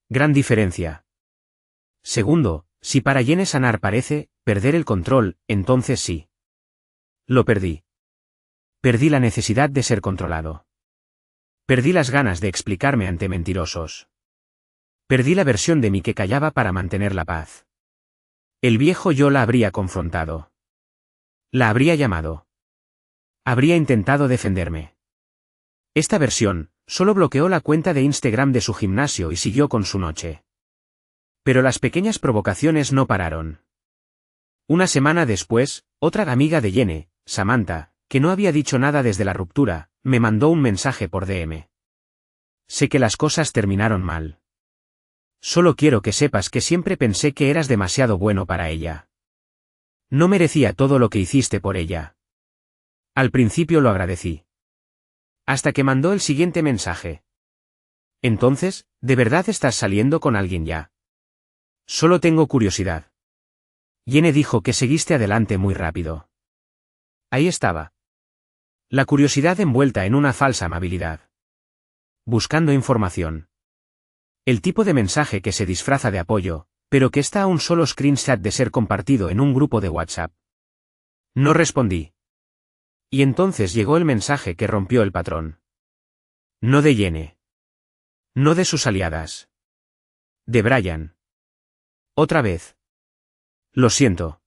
Gran diferencia. Segundo, si para Jenny sanar parece perder el control, entonces sí. Lo perdí. Perdí la necesidad de ser controlado. Perdí las ganas de explicarme ante mentirosos. Perdí la versión de mí que callaba para mantener la paz. El viejo yo la habría confrontado. La habría llamado. Habría intentado defenderme. Esta versión, solo bloqueó la cuenta de Instagram de su gimnasio y siguió con su noche. Pero las pequeñas provocaciones no pararon. Una semana después, otra amiga de Jenny, Samantha, que no había dicho nada desde la ruptura, me mandó un mensaje por DM. Sé que las cosas terminaron mal. Solo quiero que sepas que siempre pensé que eras demasiado bueno para ella. No merecía todo lo que hiciste por ella. Al principio lo agradecí. Hasta que mandó el siguiente mensaje. Entonces, ¿de verdad estás saliendo con alguien ya? Solo tengo curiosidad. Jenny dijo que seguiste adelante muy rápido. Ahí estaba. La curiosidad envuelta en una falsa amabilidad. Buscando información. El tipo de mensaje que se disfraza de apoyo, pero que está a un solo screenshot de ser compartido en un grupo de WhatsApp. No respondí. Y entonces llegó el mensaje que rompió el patrón. No de Jenny. No de sus aliadas. De Brian. Otra vez. Lo siento.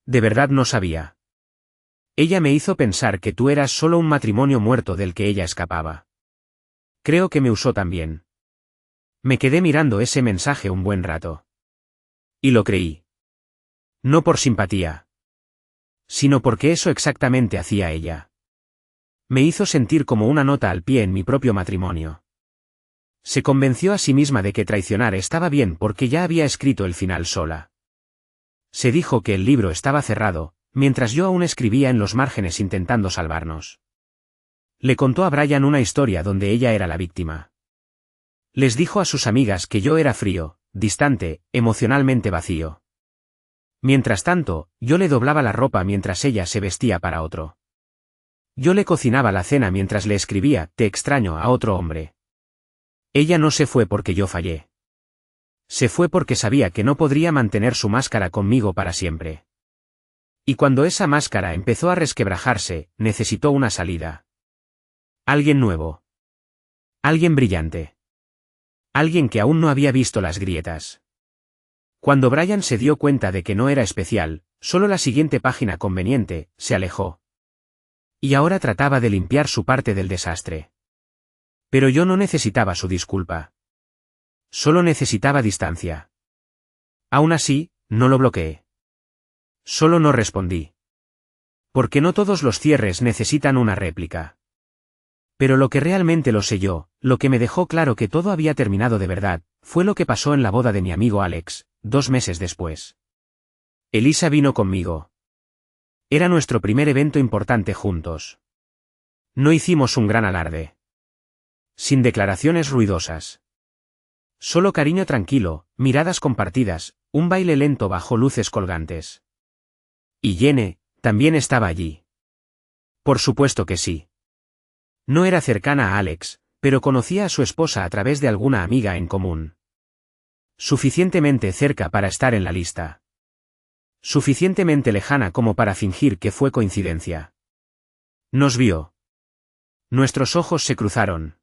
De verdad no sabía. Ella me hizo pensar que tú eras solo un matrimonio muerto del que ella escapaba. Creo que me usó también. Me quedé mirando ese mensaje un buen rato. Y lo creí. No por simpatía, sino porque eso exactamente hacía ella. Me hizo sentir como una nota al pie en mi propio matrimonio. Se convenció a sí misma de que traicionar estaba bien porque ya había escrito el final sola. Se dijo que el libro estaba cerrado, mientras yo aún escribía en los márgenes intentando salvarnos. Le contó a Brian una historia donde ella era la víctima. Les dijo a sus amigas que yo era frío, distante, emocionalmente vacío. Mientras tanto, yo le doblaba la ropa mientras ella se vestía para otro. Yo le cocinaba la cena mientras le escribía "te extraño" a otro hombre. Ella no se fue porque yo fallé. Se fue porque sabía que no podría mantener su máscara conmigo para siempre. Y cuando esa máscara empezó a resquebrajarse, necesitó una salida. Alguien nuevo. Alguien brillante. Alguien que aún no había visto las grietas. Cuando Brian se dio cuenta de que no era especial, solo la siguiente página conveniente, se alejó. Y ahora trataba de limpiar su parte del desastre. Pero yo no necesitaba su disculpa. Solo necesitaba distancia. Aún así, no lo bloqueé. Solo no respondí. Porque no todos los cierres necesitan una réplica. Pero lo que realmente lo selló, lo que me dejó claro que todo había terminado de verdad, fue lo que pasó en la boda de mi amigo Alex, 2 meses después. Elisa vino conmigo. Era nuestro primer evento importante juntos. No hicimos un gran alarde. Sin declaraciones ruidosas. Solo cariño tranquilo, miradas compartidas, un baile lento bajo luces colgantes. Y Jenny también estaba allí. Por supuesto que sí. No era cercana a Alex, pero conocía a su esposa a través de alguna amiga en común. Suficientemente cerca para estar en la lista. Suficientemente lejana como para fingir que fue coincidencia. Nos vio. Nuestros ojos se cruzaron.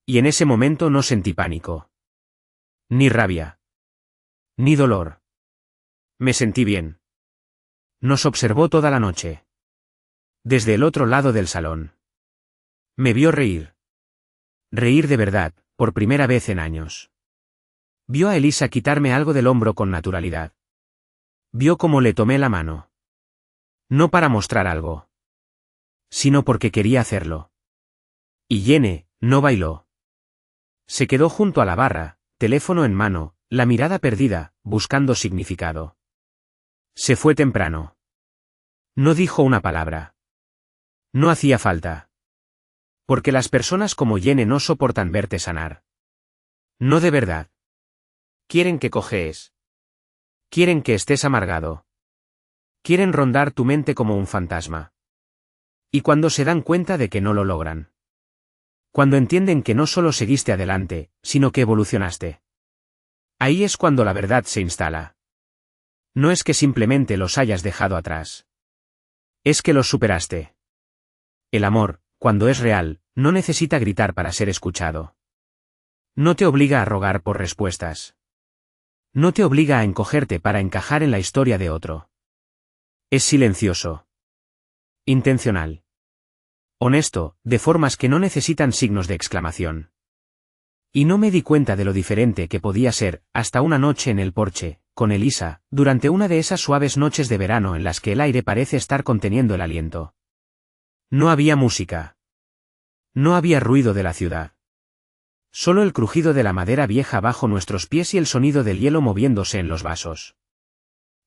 Y en ese momento no sentí pánico. Ni rabia. Ni dolor. Me sentí bien. Nos observó toda la noche. Desde el otro lado del salón. Me vio reír. Reír de verdad, por primera vez en años. Vio a Elisa quitarme algo del hombro con naturalidad. Vio cómo le tomé la mano. No para mostrar algo. Sino porque quería hacerlo. Y Jenny no bailó. Se quedó junto a la barra, teléfono en mano, la mirada perdida, buscando significado. Se fue temprano. No dijo una palabra. No hacía falta. Porque las personas como Jenny no soportan verte sanar. No de verdad. Quieren que cojees. Quieren que estés amargado. Quieren rondar tu mente como un fantasma. Y cuando se dan cuenta de que no lo logran. Cuando entienden que no solo seguiste adelante, sino que evolucionaste. Ahí es cuando la verdad se instala. No es que simplemente los hayas dejado atrás. Es que los superaste. El amor, cuando es real, no necesita gritar para ser escuchado. No te obliga a rogar por respuestas. No te obliga a encogerte para encajar en la historia de otro. Es silencioso. Intencional. Honesto, de formas que no necesitan signos de exclamación. Y no me di cuenta de lo diferente que podía ser, hasta una noche en el porche, con Elisa, durante una de esas suaves noches de verano en las que el aire parece estar conteniendo el aliento. No había música. No había ruido de la ciudad. Solo el crujido de la madera vieja bajo nuestros pies y el sonido del hielo moviéndose en los vasos.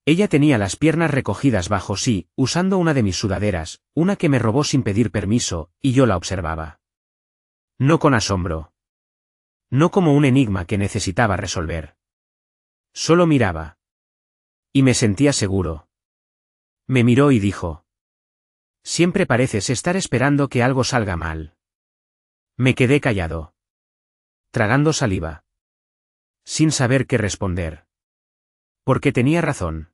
Ella tenía las piernas recogidas bajo sí, usando una de mis sudaderas, una que me robó sin pedir permiso, y yo la observaba. No con asombro. No como un enigma que necesitaba resolver. Solo miraba. Y me sentía seguro. Me miró y dijo: siempre pareces estar esperando que algo salga mal. Me quedé callado. Tragando saliva. Sin saber qué responder. Porque tenía razón.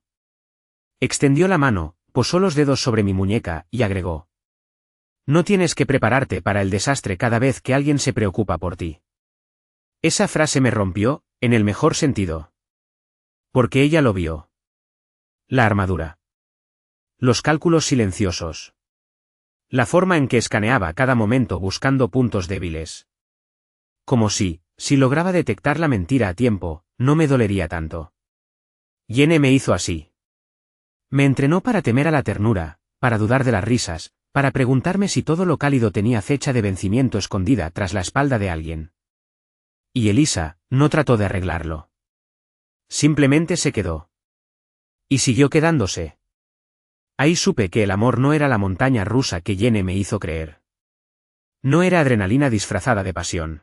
Extendió la mano, posó los dedos sobre mi muñeca, y agregó: no tienes que prepararte para el desastre cada vez que alguien se preocupa por ti. Esa frase me rompió, en el mejor sentido. Porque ella lo vio. La armadura. Los cálculos silenciosos. La forma en que escaneaba cada momento buscando puntos débiles. Como si lograba detectar la mentira a tiempo, no me dolería tanto. Jenny me hizo así. Me entrenó para temer a la ternura, para dudar de las risas, para preguntarme si todo lo cálido tenía fecha de vencimiento escondida tras la espalda de alguien. Y Elisa no trató de arreglarlo. Simplemente se quedó. Y siguió quedándose. Ahí supe que el amor no era la montaña rusa que Jenny me hizo creer. No era adrenalina disfrazada de pasión.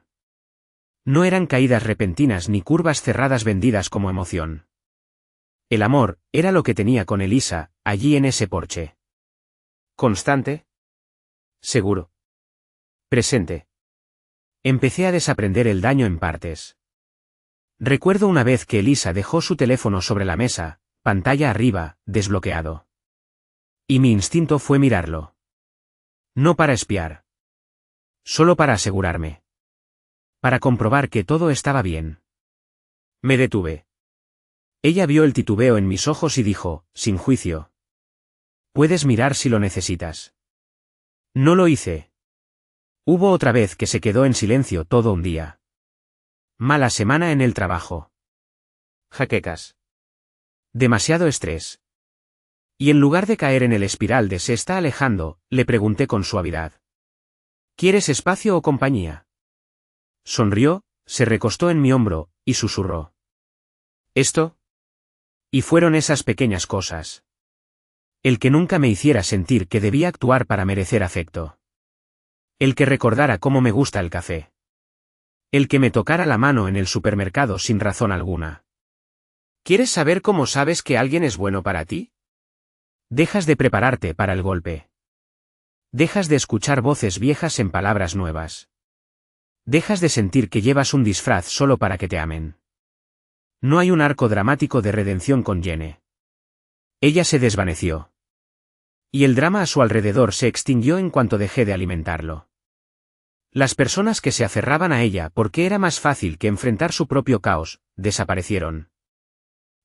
No eran caídas repentinas ni curvas cerradas vendidas como emoción. El amor era lo que tenía con Elisa, allí en ese porche. Constante. Seguro. Presente. Empecé a desaprender el daño en partes. Recuerdo una vez que Elisa dejó su teléfono sobre la mesa, pantalla arriba, desbloqueado. Y mi instinto fue mirarlo. No para espiar. Solo para asegurarme. Para comprobar que todo estaba bien. Me detuve. Ella vio el titubeo en mis ojos y dijo, sin juicio. Puedes mirar si lo necesitas. No lo hice. Hubo otra vez que se quedó en silencio todo un día. Mala semana en el trabajo. Jaquecas. Demasiado estrés. Y en lugar de caer en el espiral de se está alejando, le pregunté con suavidad. ¿Quieres espacio o compañía? Sonrió, se recostó en mi hombro, y susurró. ¿Esto? Y fueron esas pequeñas cosas. El que nunca me hiciera sentir que debía actuar para merecer afecto. El que recordara cómo me gusta el café. El que me tocara la mano en el supermercado sin razón alguna. ¿Quieres saber cómo sabes que alguien es bueno para ti? Dejas de prepararte para el golpe. Dejas de escuchar voces viejas en palabras nuevas. Dejas de sentir que llevas un disfraz solo para que te amen. No hay un arco dramático de redención con Jenny. Ella se desvaneció. Y el drama a su alrededor se extinguió en cuanto dejé de alimentarlo. Las personas que se aferraban a ella porque era más fácil que enfrentar su propio caos, desaparecieron.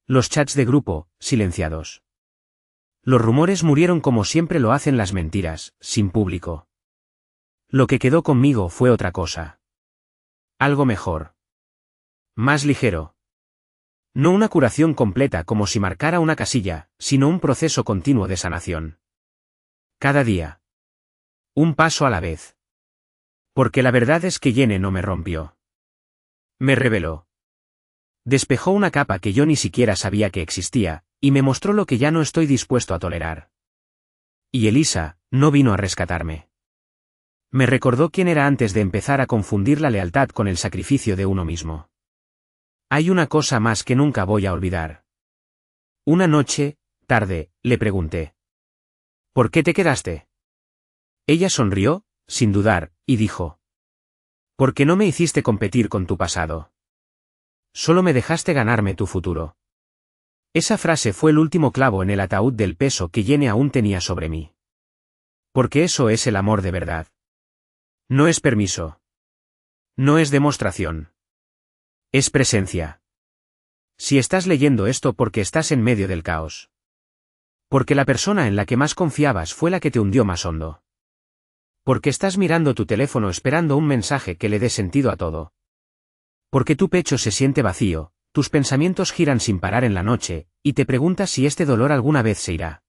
Los chats de grupo, silenciados. Los rumores murieron como siempre lo hacen las mentiras, sin público. Lo que quedó conmigo fue otra cosa. Algo mejor. Más ligero. No una curación completa como si marcara una casilla, sino un proceso continuo de sanación. Cada día. Un paso a la vez. Porque la verdad es que Jenny no me rompió. Me reveló. Despejó una capa que yo ni siquiera sabía que existía, y me mostró lo que ya no estoy dispuesto a tolerar. Y Elisa no vino a rescatarme. Me recordó quién era antes de empezar a confundir la lealtad con el sacrificio de uno mismo. Hay una cosa más que nunca voy a olvidar. Una noche, tarde, le pregunté. ¿Por qué te quedaste? Ella sonrió, sin dudar, y dijo. Porque no me hiciste competir con tu pasado. Solo me dejaste ganarme tu futuro. Esa frase fue el último clavo en el ataúd del peso que Jenny aún tenía sobre mí. Porque eso es el amor de verdad. No es permiso. No es demostración. Es presencia. Si estás leyendo esto porque estás en medio del caos. Porque la persona en la que más confiabas fue la que te hundió más hondo. Porque estás mirando tu teléfono esperando un mensaje que le dé sentido a todo. Porque tu pecho se siente vacío, tus pensamientos giran sin parar en la noche, y te preguntas si este dolor alguna vez se irá.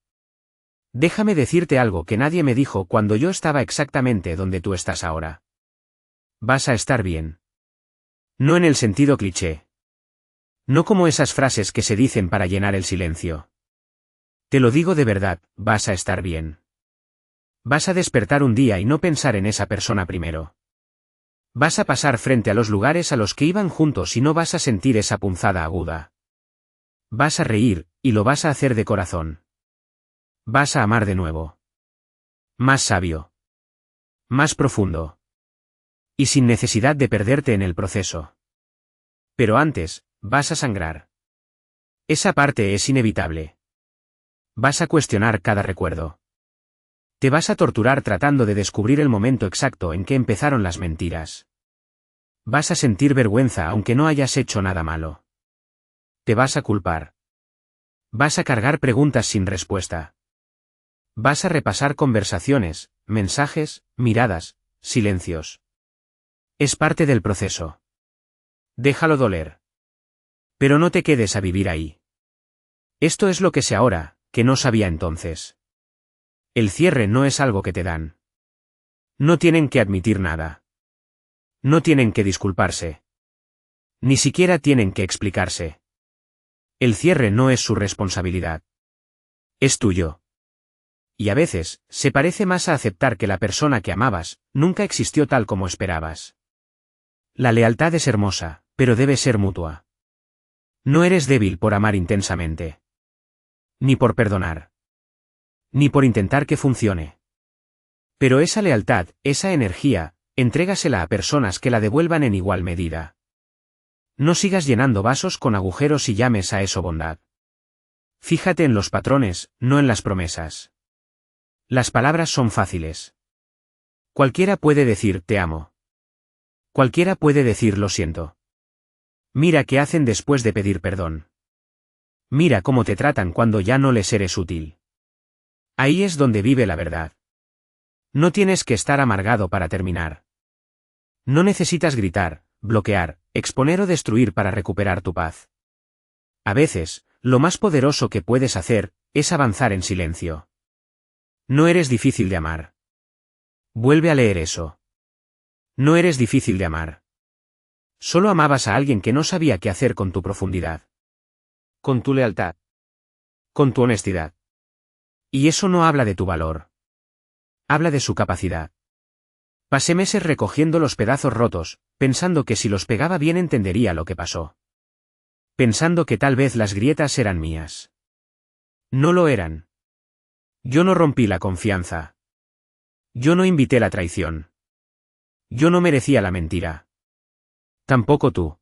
Déjame decirte algo que nadie me dijo cuando yo estaba exactamente donde tú estás ahora. Vas a estar bien. No en el sentido cliché. No como esas frases que se dicen para llenar el silencio. Te lo digo de verdad, vas a estar bien. Vas a despertar un día y no pensar en esa persona primero. Vas a pasar frente a los lugares a los que iban juntos y no vas a sentir esa punzada aguda. Vas a reír, y lo vas a hacer de corazón. Vas a amar de nuevo. Más sabio. Más profundo. Y sin necesidad de perderte en el proceso. Pero antes, vas a sangrar. Esa parte es inevitable. Vas a cuestionar cada recuerdo. Te vas a torturar tratando de descubrir el momento exacto en que empezaron las mentiras. Vas a sentir vergüenza aunque no hayas hecho nada malo. Te vas a culpar. Vas a cargar preguntas sin respuesta. Vas a repasar conversaciones, mensajes, miradas, silencios. Es parte del proceso. Déjalo doler. Pero no te quedes a vivir ahí. Esto es lo que sé ahora, que no sabía entonces. El cierre no es algo que te dan. No tienen que admitir nada. No tienen que disculparse. Ni siquiera tienen que explicarse. El cierre no es su responsabilidad. Es tuyo. Y a veces, se parece más a aceptar que la persona que amabas, nunca existió tal como esperabas. La lealtad es hermosa, pero debe ser mutua. No eres débil por amar intensamente. Ni por perdonar. Ni por intentar que funcione. Pero esa lealtad, esa energía, entrégasela a personas que la devuelvan en igual medida. No sigas llenando vasos con agujeros y llames a eso bondad. Fíjate en los patrones, no en las promesas. Las palabras son fáciles. Cualquiera puede decir te amo. Cualquiera puede decir lo siento. Mira qué hacen después de pedir perdón. Mira cómo te tratan cuando ya no les eres útil. Ahí es donde vive la verdad. No tienes que estar amargado para terminar. No necesitas gritar, bloquear, exponer o destruir para recuperar tu paz. A veces, lo más poderoso que puedes hacer, es avanzar en silencio. No eres difícil de amar. Vuelve a leer eso. No eres difícil de amar. Solo amabas a alguien que no sabía qué hacer con tu profundidad. Con tu lealtad. Con tu honestidad. Y eso no habla de tu valor. Habla de su capacidad. Pasé meses recogiendo los pedazos rotos, pensando que si los pegaba bien entendería lo que pasó. Pensando que tal vez las grietas eran mías. No lo eran. Yo no rompí la confianza. Yo no invité la traición. Yo no merecía la mentira. Tampoco tú.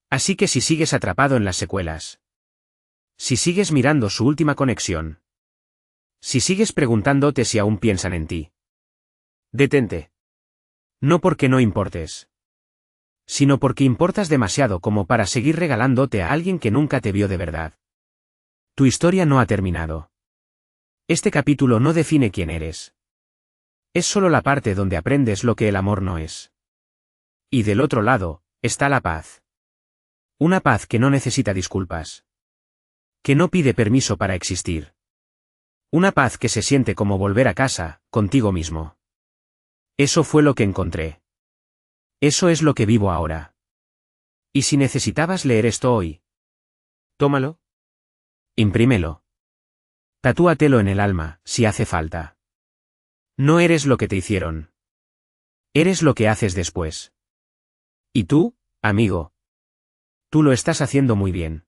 Así que si sigues atrapado en las secuelas. Si sigues mirando su última conexión. Si sigues preguntándote si aún piensan en ti. Detente. No porque no importes. Sino porque importas demasiado como para seguir regalándote a alguien que nunca te vio de verdad. Tu historia no ha terminado. Este capítulo no define quién eres. Es solo la parte donde aprendes lo que el amor no es. Y del otro lado, está la paz. Una paz que no necesita disculpas. Que no pide permiso para existir. Una paz que se siente como volver a casa, contigo mismo. Eso fue lo que encontré. Eso es lo que vivo ahora. Y si necesitabas leer esto hoy, tómalo. Imprímelo. Tatúatelo en el alma, si hace falta. No eres lo que te hicieron. Eres lo que haces después. Y tú, amigo. Tú lo estás haciendo muy bien.